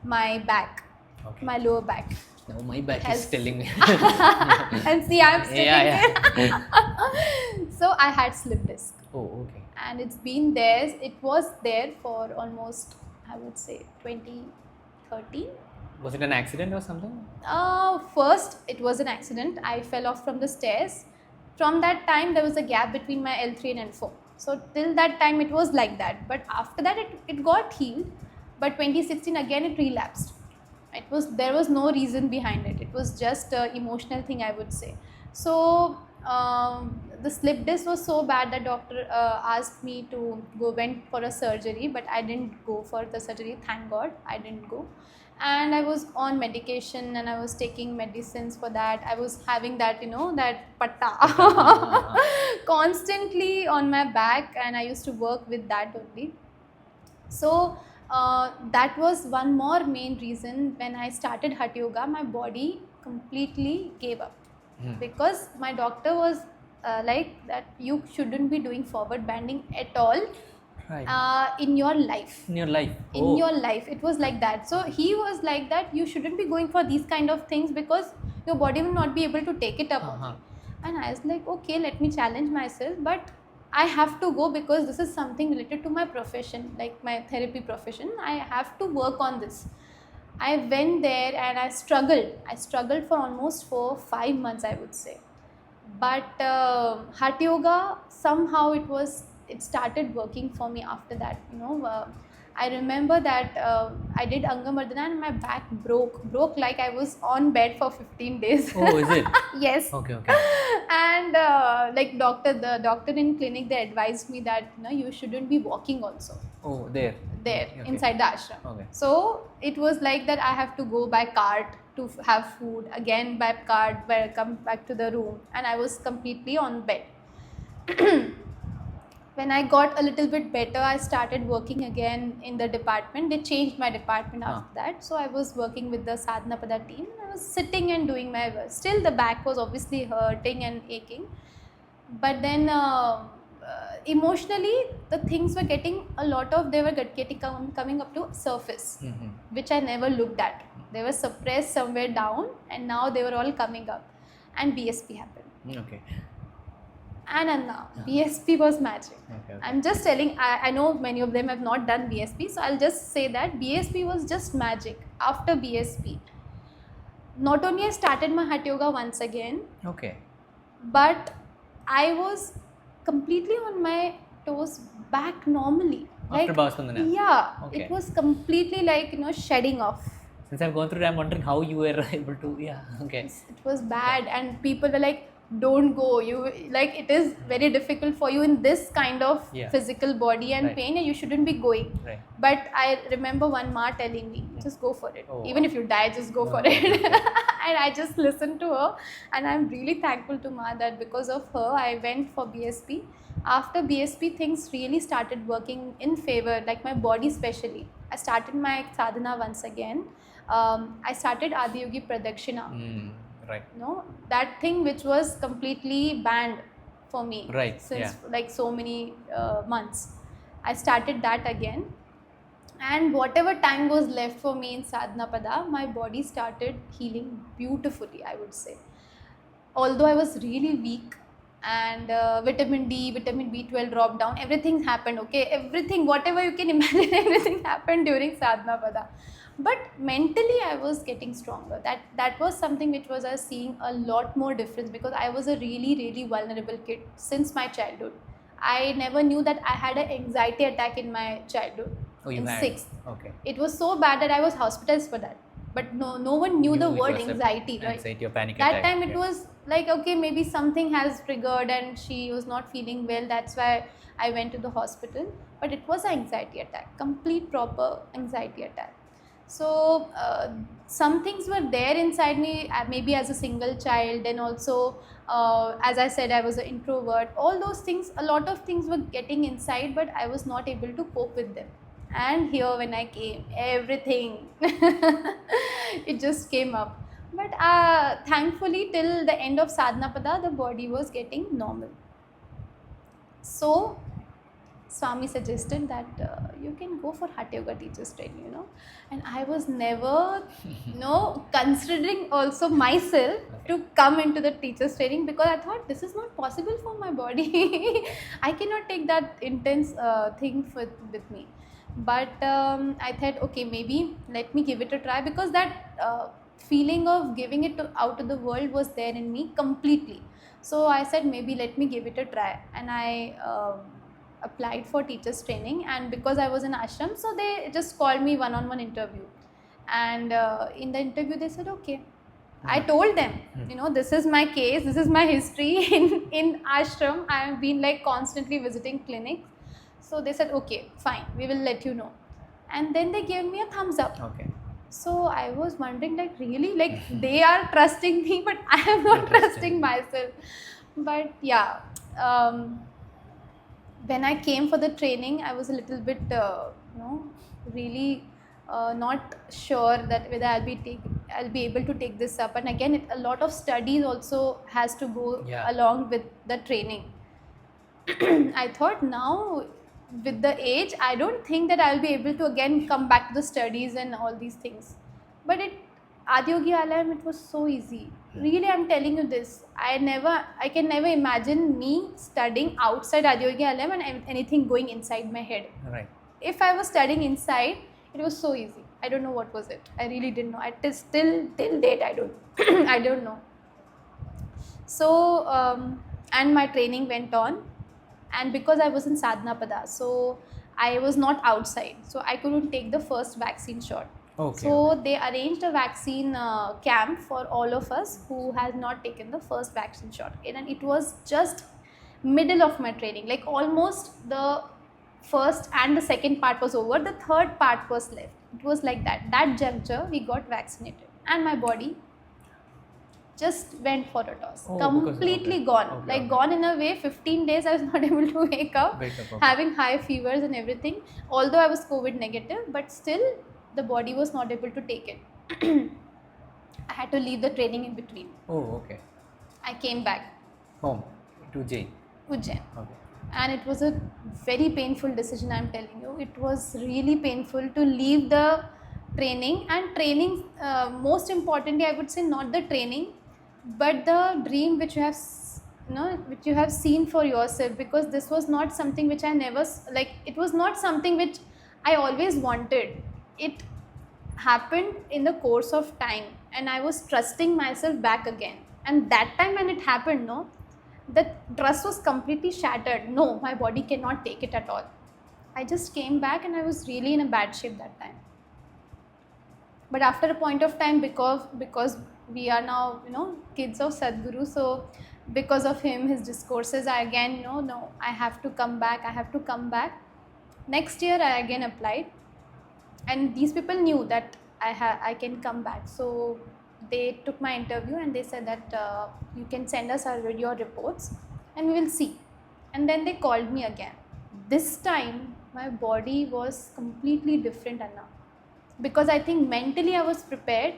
B: my back,
A: Okay.
B: my lower back.
A: No, my back
B: Has-
A: is telling me.
B: And see, I'm sitting
A: Yeah.
B: there. So I had slip disc,
A: Oh, okay.
B: and it's been there. It was there for almost, I would say, 2013.
A: Was it an accident or something?
B: First, it was an accident. I fell off from the stairs. From that time, there was a gap between my L3 and L4. So till that time it was like that, but after that it got healed. But 2016 again it relapsed. There was no reason behind it. It was just a emotional thing, I would say. So the slip disc was so bad that doctor asked me to went for a surgery, but I didn't go for the surgery. Thank God I didn't go. And I was on medication and I was taking medicines for that. I was having that, that patta constantly on my back, and I used to work with that only. So that was one more main reason. When I started Hatha Yoga, my body completely gave up, because my doctor was like that you shouldn't be doing forward bending at all in your life.
A: In your life.
B: In your life, it was like that. So he was like that you shouldn't be going for these kind of things because your body will not be able to take it up. And I was like, okay, let me challenge myself, but I have to go because this is something related to my profession, like my therapy profession. I have to work on this. I went there and I struggled for almost 4-5 months, I would say. But Hatha Yoga, somehow it started working for me after that. I remember that I did Angamardana and my back broke like I was on bed for 15 days.
A: Oh, is it?
B: Yes.
A: Okay.
B: And like the doctor in clinic, they advised me that you shouldn't be walking also.
A: Oh, there.
B: There,
A: Okay.
B: inside the ashram.
A: Okay.
B: So it was like that I have to go by cart to have food, again by cart, where I come back to the room, and I was completely on bed. When I got a little bit better, I started working again in the department. They changed my department after that. So I was working with the Sadhana Pada team. I was sitting and doing my work. Still the back was obviously hurting and aching. But then emotionally, the things were getting coming up to surface, which I never looked at. They were suppressed somewhere down, and now they were all coming up. And BSP happened.
A: Okay.
B: And now BSP was magic.
A: Okay.
B: I'm just telling, I know many of them have not done BSP, so I'll just say that BSP was just magic. After BSP, not only I started my Hatha Yoga once again,
A: Okay.
B: but I was completely on my toes back normally.
A: After Bhavaspandana?
B: Yeah,
A: Okay.
B: it was completely like, shedding off.
A: Since I've gone through it, I'm wondering how you were able to, okay.
B: It was bad, and people were like, don't go, it is very difficult for you in this kind of physical body and pain, and you shouldn't be going.
A: Right.
B: But I remember one ma telling me, just go for it. Even if you die, just go for
A: Okay.
B: it. And I just listened to her, and I'm really thankful to ma that because of her I went for BSP. After BSP, things really started working in favor, like my body especially. I started my sadhana once again. I started Adiyogi Pradakshina.
A: Right.
B: That thing which was completely banned for me since like so many months. I started that again, and whatever time was left for me in Sadhana Pada, my body started healing beautifully, I would say. Although I was really weak, and vitamin D, vitamin B12 dropped down, everything happened, okay? Everything, whatever you can imagine, everything happened during Sadhana Pada. But mentally I was getting stronger. That was something which was I was seeing a lot more difference, because I was a really, really vulnerable kid since my childhood. I never knew that I had an anxiety attack in my childhood. In 6th.
A: Okay.
B: It was so bad that I was hospitalized for that. But no one knew the word anxiety, right?
A: Anxiety or panic
B: that
A: attack.
B: Time it was like, okay, maybe something has triggered and she was not feeling well. That's why I went to the hospital. But it was an anxiety attack, complete proper anxiety attack. So some things were there inside me, maybe as a single child, and also as I said, I was an introvert. All those things, a lot of things were getting inside, but I was not able to cope with them. And here when I came, everything it just came up. But thankfully till the end of Sadhana Pada, the body was getting normal. So Swami suggested that you can go for Hatha Yoga teachers training, and I was never, considering also myself to come into the teachers training, because I thought this is not possible for my body. I cannot take that intense thing with me. But I thought, okay, maybe let me give it a try, because that feeling of giving it out to the world was there in me completely. So I said, maybe let me give it a try, and I applied for teachers training, and because I was in ashram, so they just called me one-on-one interview. And in the interview they said, okay, I told them, this is my case, this is my history. In ashram I have been like constantly visiting clinics. So they said, okay, fine, we will let you know. And then they gave me a thumbs up.
A: Okay.
B: So I was wondering, like, really, like they are trusting me, but I am not trusting myself. But yeah, when I came for the training, I was a little bit, really not sure that whether I'll be able to take this up. And again, a lot of studies also has to go along with the training. I thought now with the age, I don't think that I'll be able to again come back to the studies and all these things. But Adiyogi Alayam, it was so easy. Really, I'm telling you this. I can never imagine me studying outside Adiyogi Alayam and anything going inside my head.
A: Right.
B: If I was studying inside, it was so easy. I don't know what was it. I really didn't know. Till date, I don't. I don't know. So, and my training went on. And because I was in Sadhana Pada, so I was not outside, so I couldn't take the first vaccine shot.
A: Okay.
B: So they arranged a vaccine camp for all of us who has not taken the first vaccine shot. And it was just middle of my training, like almost the first and the second part was over, the third part was left. It was like that juncture we got vaccinated, and my body just went for a toss. Completely gone. Gone in a way. 15 days I was not able to wake up. Having high fevers and everything. Although I was COVID negative, but still the body was not able to take it. I had to leave the training in between.
A: Oh, okay.
B: I came back.
A: Home to Ujjain.
B: Ujjain.
A: Okay.
B: And it was a very painful decision, I'm telling you. It was really painful to leave the training. And training, most importantly, I would say not the training, but the dream which you have seen for yourself, because this was not something which I never, like, it was not something which I always wanted. It happened in the course of time, and I was trusting myself back again. And that time when it happened, the trust was completely shattered. No, my body cannot take it at all. I just came back and I was really in a bad shape that time. But after a point of time, because we are now, kids of Sadhguru, so because of him, his discourses, I again, no, I have to come back. Next year, I again applied, and these people knew that I can come back. So they took my interview and they said that you can send us your reports and we will see. And then they called me again. This time, my body was completely different, Anna. Because I think mentally I was prepared.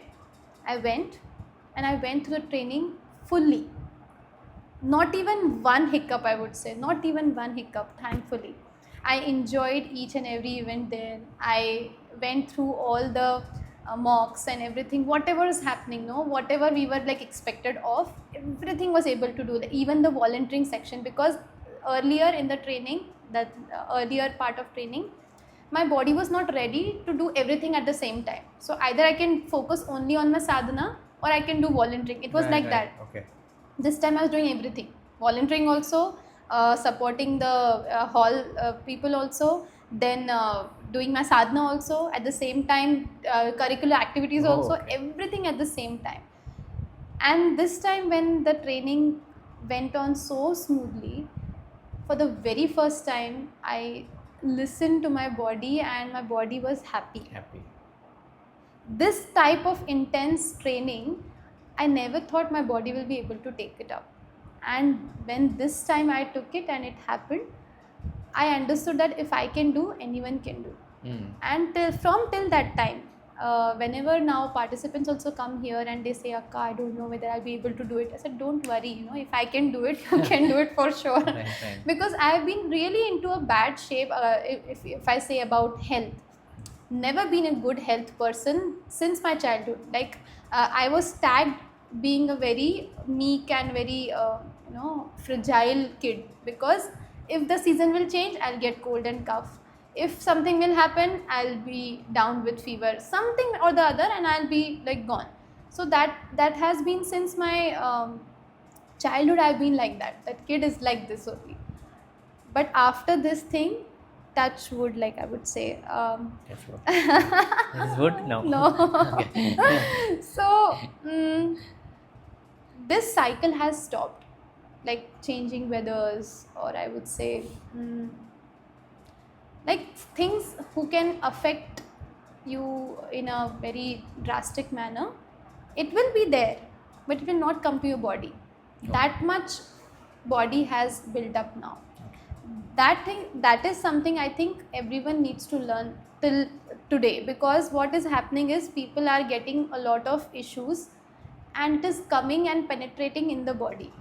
B: I went through the training fully. Not even one hiccup, I would say. Not even one hiccup, thankfully. I enjoyed each and every event there. I went through all the mocks and everything. Whatever is happening, whatever we were like expected of, everything was able to do. Even the volunteering section, because earlier in the training, that earlier part of training, my body was not ready to do everything at the same time. So either I can focus only on my sadhana or I can do volunteering. It was that.
A: Okay.
B: This time I was doing everything. Volunteering also, supporting the hall people also, then doing my sadhana also, at the same time curricular activities also, everything at the same time. And this time when the training went on so smoothly, for the very first time I listened to my body and my body was happy. This type of intense training, I never thought my body will be able to take it up. And when this time I took it and it happened, I understood that if I can do, anyone can do. And till that time, whenever now participants also come here and they say, Akka, I don't know whether I'll be able to do it. I said, don't worry, if I can do it, you can do it for sure.
A: Right.
B: Because I've been really into a bad shape, if I say about health. Never been a good health person since my childhood. Like, I was tagged being a very meek and very, fragile kid. Because if the season will change, I'll get cold and cough. If something will happen, I'll be down with fever, something or the other, and I'll be like gone. So that has been since my childhood. I've been like that. That kid is like this only. But after this thing, touch wood, like I would say.
A: That's what. This is wood? No.
B: No.
A: Okay.
B: So this cycle has stopped, like changing weathers, or I would say, like things who can affect you in a very drastic manner. It will be there, but it will not come to your body.
A: Okay.
B: That much body has built up now. That is something I think everyone needs to learn till today, because what is happening is people are getting a lot of issues and it is coming and penetrating in the body.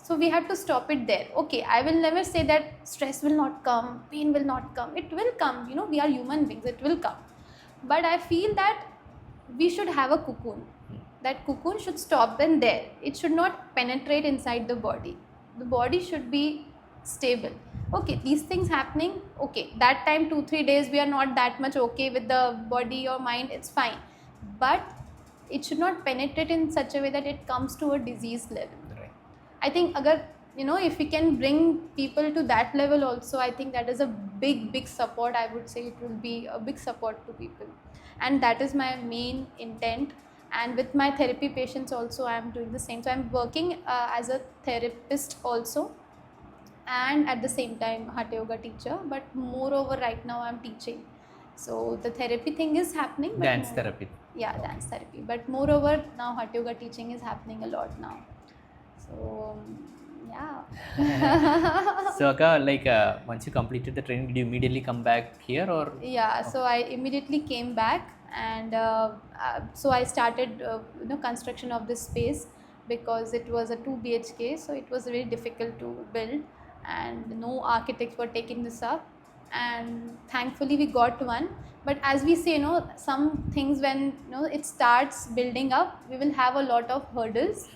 B: So we have to stop it there. Okay, I will never say that stress will not come, pain will not come. It will come, we are human beings, it will come. But I feel that we should have a cocoon. That cocoon should stop then there. It should not penetrate inside the body. The body should be stable. Okay, these things happening, okay, that time 2-3 days we are not that much okay with the body or mind, it's fine. But it should not penetrate in such a way that it comes to a disease level.
A: Right.
B: I think if we can bring people to that level also, I think that is a big support. I would say it will be a big support to people, and that is my main intent. And with my therapy patients also, I am doing the same. So I am working as a therapist also, and at the same time Hatha Yoga teacher. But moreover, right now I am teaching. So the therapy thing is happening. But
A: Dance therapy.
B: Yeah,
A: Okay.
B: dance therapy. But moreover, now Hatha Yoga teaching is happening a lot now. So yeah.
A: So Akka, like once you completed the training, did you immediately come back here or?
B: Yeah, so I immediately came back, and so I started construction of this space, because it was a 2 BHK, so it was very difficult to build, and no architects were taking this up, and thankfully we got one. But as we say, some things, when it starts building up, we will have a lot of hurdles.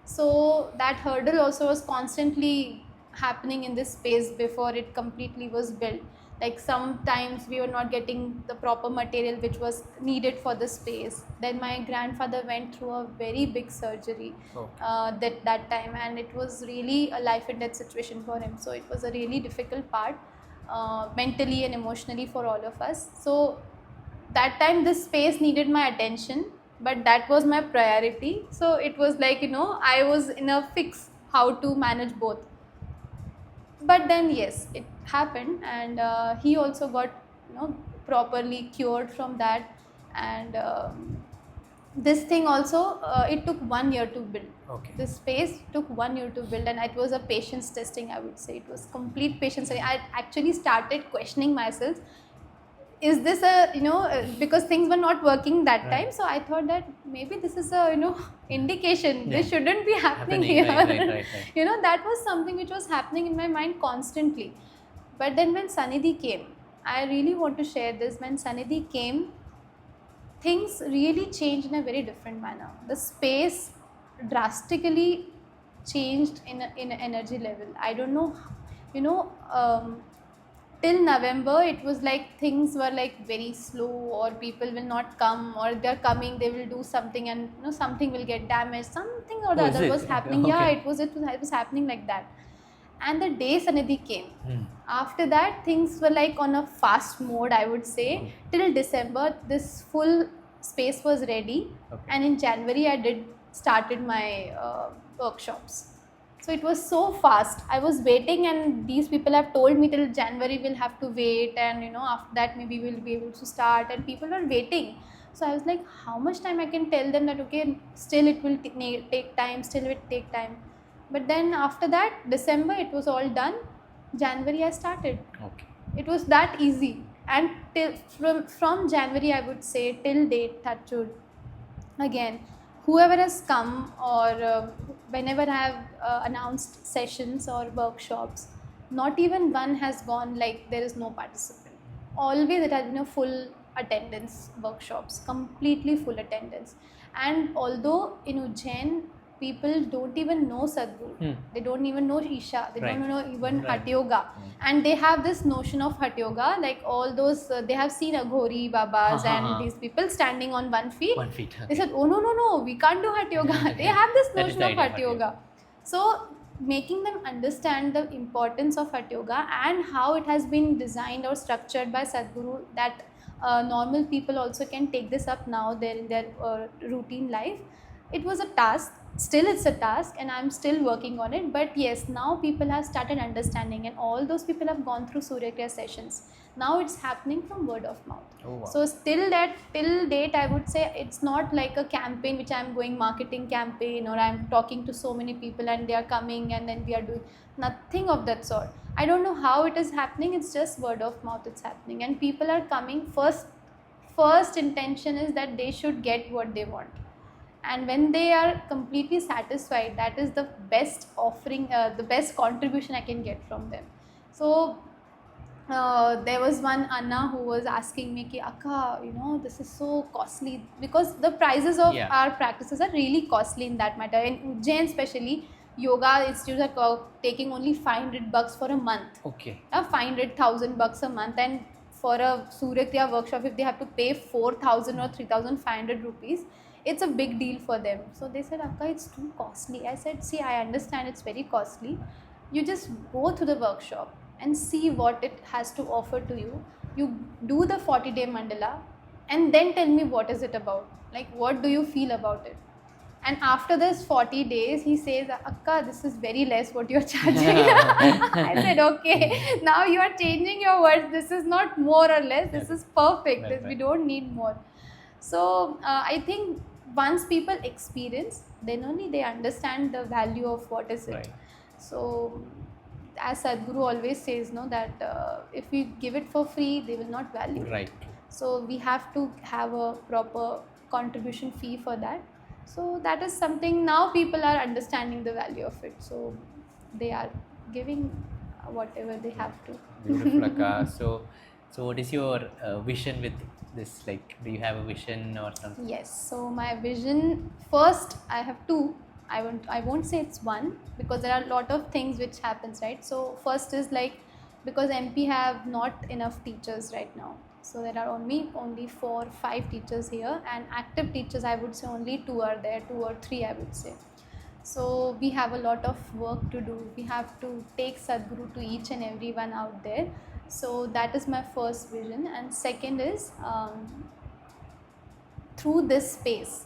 B: So that hurdle also was constantly happening in this space before it completely was built. Like sometimes we were not getting the proper material which was needed for the space. Then my grandfather went through a very big surgery that time, and it was really a life and death situation for him. So it was a really difficult part, mentally and emotionally, for all of us. So that time this space needed my attention, but that was my priority. So it was like, I was in a fix how to manage both. But then yes, it happened, and he also got properly cured from that. And this thing also, it took 1 year to build.
A: Okay.
B: This space took 1 year to build, and it was a patience testing, I would say. It was complete patience. I actually started questioning myself, is this because things were not working that
A: Right.
B: time. So I thought that maybe this is a indication. This shouldn't be happening here.
A: Right.
B: That was something which was happening in my mind constantly. But then when Sanidhi came, I really want to share this. When Sanidhi came, things really changed in a very different manner. The space drastically changed in an energy level. I don't know, till November it was like things were like very slow, or people will not come, or they're coming, they will do something, and something will get damaged, something or the
A: Oh, is
B: other
A: it?
B: was happening.
A: Okay.
B: Yeah, it was happening like that. And the day Sanidhi came, after that things were like on a fast mode, I would say. Till December this full space was ready.
A: Okay.
B: And in January I started my workshops. So it was so fast. I was waiting, and these people have told me till January we'll have to wait, and after that maybe we'll be able to start, and people were waiting. So I was like, how much time I can tell them that okay, still it will take time, still it will take time. But then after that, December it was all done. January I started.
A: Okay.
B: It was that easy. And till from January, I would say, till date, touch wood, again, whoever has come, or whenever I have announced sessions or workshops, not even one has gone like there is no participant. Always it has been a full attendance workshops, completely full attendance. And although in Ujjain, people don't even know Sadhguru, they don't even know Isha, they
A: Right.
B: don't know even
A: Right.
B: Hatha Yoga. And they have this notion of Hatha Yoga, like all those, they have seen Aghori Babas and these people standing on 1 feet.
A: 1 feet.
B: They said, oh no, we can't do Hatha Yoga. They have this
A: That is
B: notion
A: the
B: of
A: idea of
B: Hatha
A: Hatha
B: Yoga. So making them understand the importance of Hatha Yoga and how it has been designed or structured by Sadhguru, that normal people also can take this up now there in their routine life. It was a task, still it's a task, and I'm still working on it. But yes, now people have started understanding, and all those people have gone through Surya Kriya sessions. Now it's happening from word of mouth.
A: Oh, wow.
B: So till date, I would say it's not like a campaign which I'm going marketing campaign, or I'm talking to so many people and they are coming and then we are doing nothing of that sort. I don't know how it is happening. It's just word of mouth. It's happening, and people are coming. First intention is that they should get what they want, and when they are completely satisfied, that is the best offering, the best contribution I can get from them. So there was one Anna who was asking me ki, Akka, this is so costly, because the prices of
A: Yeah.
B: our practices are really costly in that matter. In Ujjain especially, yoga institutes are taking only $500 for a month,
A: Okay.
B: $500,000 a month, and for a Surya Kriya workshop, if they have to pay 4,000 or 3,500 rupees, it's a big deal for them. So they said, Akka, it's too costly. I said, see, I understand it's very costly. You just go to the workshop and see what it has to offer to you. You do the 40-day mandala and then tell me what is it about. Like, what do you feel about it? And after this 40 days, he says, Akka, this is very less what you're charging. I said, okay, now you are changing your words. This is not more or less. This is perfect.
A: Right,
B: We
A: right.
B: don't need more. So I think once people experience, then only they understand the value of what is it.
A: Right.
B: So as Sadhguru always says, no, that if we give it for free, they will not value it.
A: Right.
B: So we have to have a proper contribution fee for that. So that is something now people are understanding the value of it. So they are giving whatever they have to.
A: Beautiful, Akka. So what is your vision with this? Like, do you have a vision or something?
B: Yes. So my vision, first I have two. I won't say it's one, because there are a lot of things which happens, right? So first is like, because MP have not enough teachers right now. So there are only 4 5 teachers here, and active teachers, I would say only 2 are there, 2 or 3 I would say. So we have a lot of work to do. We have to take Sadhguru to each and every one out there. So that is my first vision. And second is, through this space,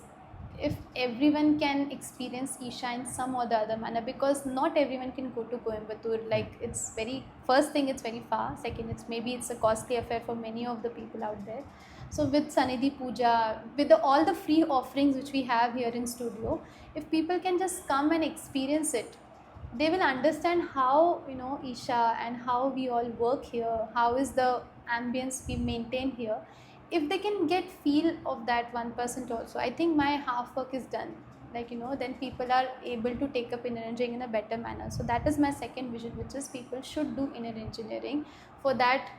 B: if everyone can experience Isha in some or the other manner, because not everyone can go to Coimbatore. Like, it's very, first thing, it's very far. Second, it's a costly affair for many of the people out there. So with Sanidhi Puja, with all the free offerings which we have here in studio, if people can just come and experience it, they will understand how, Isha and how we all work here, how is the ambience we maintain here. If they can get feel of that 1% also, I think my half work is done. Like, then people are able to take up inner engineering in a better manner. So that is my second vision, which is people should do inner engineering. For that,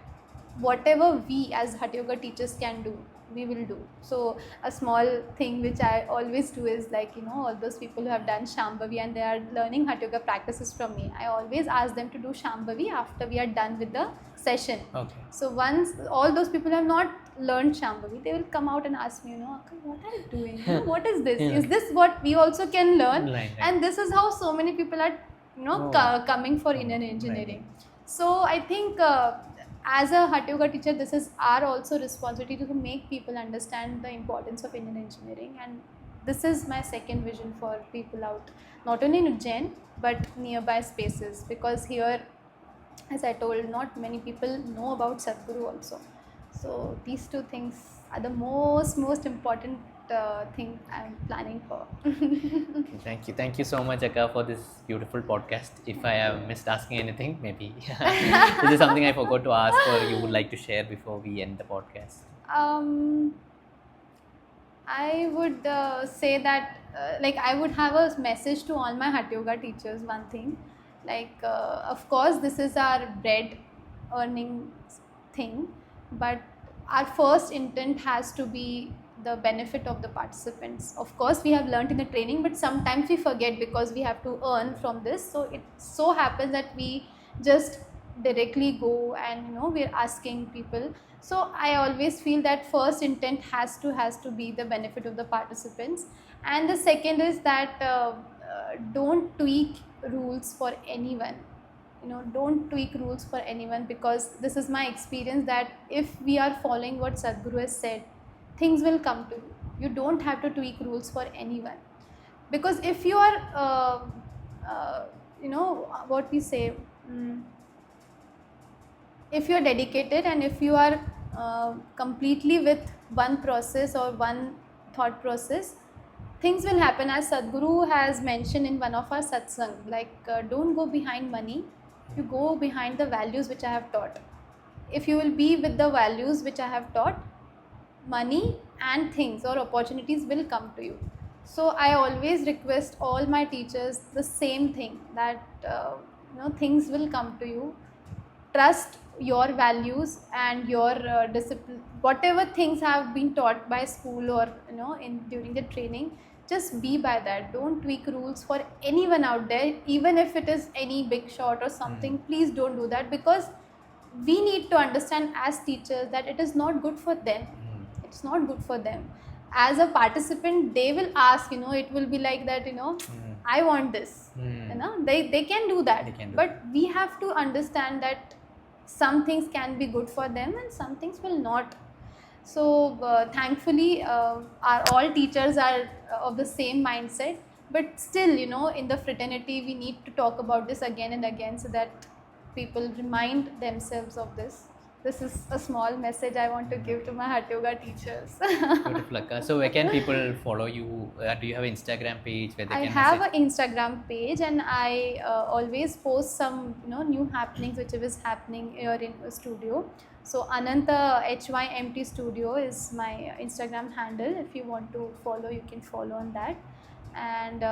B: whatever we as Hatha Yoga teachers can do, we will do. So a small thing which I always do is, like, all those people who have done Shambhavi and they are learning Hatha Yoga practices from me, I always ask them to do Shambhavi after we are done with the session.
A: Okay.
B: So once all those people have not learned Shambhavi, they will come out and ask me, Akka, what are you doing? What is this?
A: Yeah.
B: Is this what we also can learn?
A: Right.
B: And this is how so many people are, coming for inner engineering. So I think as a Hatha Yoga teacher, this is our also responsibility to make people understand the importance of inner engineering. And this is my second vision for people out, not only in Ujjain, but nearby spaces. Because here, as I told, not many people know about Sadhguru also. So these two things are the most important thing I'm planning for.
A: Okay, thank you so much, Akka, for this beautiful podcast. If I have missed asking anything, maybe this is something I forgot to ask, or you would like to share before we end the podcast.
B: I would say that I would have a message to all my Hatha Yoga teachers. One thing, of course, this is our bread earning thing, but our first intent has to be the benefit of the participants. Of course, we have learnt in the training, but sometimes we forget because we have to earn from this. So it so happens that we just directly go and we're asking people. So I always feel that first intent has to be the benefit of the participants. And the second is that don't tweak rules for anyone. Don't tweak rules for anyone, because this is my experience that if we are following what Sadhguru has said, things will come to you. You don't have to tweak rules for anyone, because if you are what we say, if you are dedicated and if you are completely with one process or one thought process, things will happen. As Sadhguru has mentioned in one of our satsang, like don't go behind money, you go behind the values which I have taught. If you will be with the values which I have taught, money and things or opportunities will come to you. So I always request all my teachers the same thing, that things will come to you. Trust your values and your discipline. Whatever things have been taught by school or during the training, just be by that. Don't tweak rules for anyone out there, even if it is any big shot or something. Please don't do that, because we need to understand as teachers that it is not good for them. It's not good for them. As a participant, they will ask, it will be like that, I want this. They can do that. But we have to understand that some things can be good for them and some things will not. So thankfully all teachers are of the same mindset, but still in the fraternity we need to talk about this again and again, so that people remind themselves of this. This is a small message I want to give to my Hatha Yoga teachers.
A: Beautiful, Akka. So where can people follow you? Do you have an Instagram page where they
B: I
A: can
B: have
A: message?
B: an Instagram page, and I always post some new happenings which is happening here in the studio. So Ananta HYMT Studio is my Instagram handle. If you want to follow, you can follow on that. And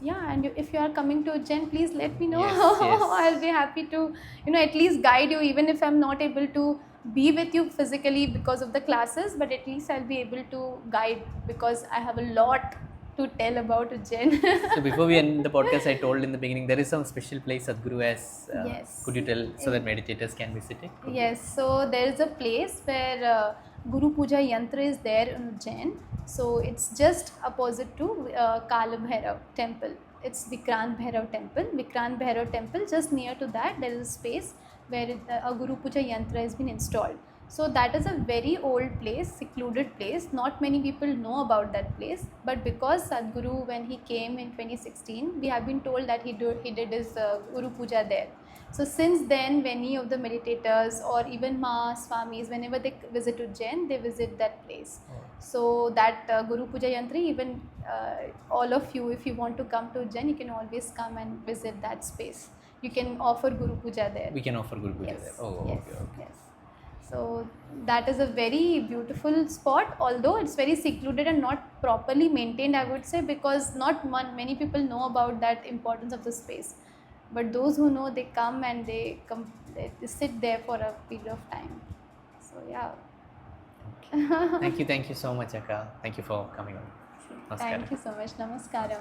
B: and if you are coming to Ujjain, please let me know.
A: Yes.
B: I'll be happy to at least guide you, even if I'm not able to be with you physically because of the classes, but at least I'll be able to guide, because I have a lot to tell about Ujjain.
A: So before we end the podcast, I told in the beginning there is some special place Sadhguru has.
B: Yes.
A: Could you tell so that meditators can visit it?
B: Yes, so there is a place where Guru Puja Yantra is there in Ujjain. So it's just opposite to Kala Bhairav temple. It's Vikrant Bhairav temple. Vikrant Bhairav temple, just near to that there is a space where a Guru Puja Yantra has been installed. So that is a very old place, secluded place. Not many people know about that place, but because Sadhguru, when he came in 2016, we have been told that he did his Guru Puja there. So since then, many of the meditators or even Ma Swamis, whenever they visit Ujjain, they visit that place. So that Guru Puja Yantri, even all of you, if you want to come to Ujjain, you can always come and visit that space. You can offer Guru Puja there.
A: We can offer Guru Puja there. Oh,
B: yes,
A: okay.
B: yes. So that is a very beautiful spot, although it's very secluded and not properly maintained, I would say, because not many people know about that importance of the space. But those who know, they come and they sit there for a period of time. So yeah.
A: Okay. Thank you so much, Akka. Thank you for coming on. Namaskaram.
B: Thank you so much. Namaskaram.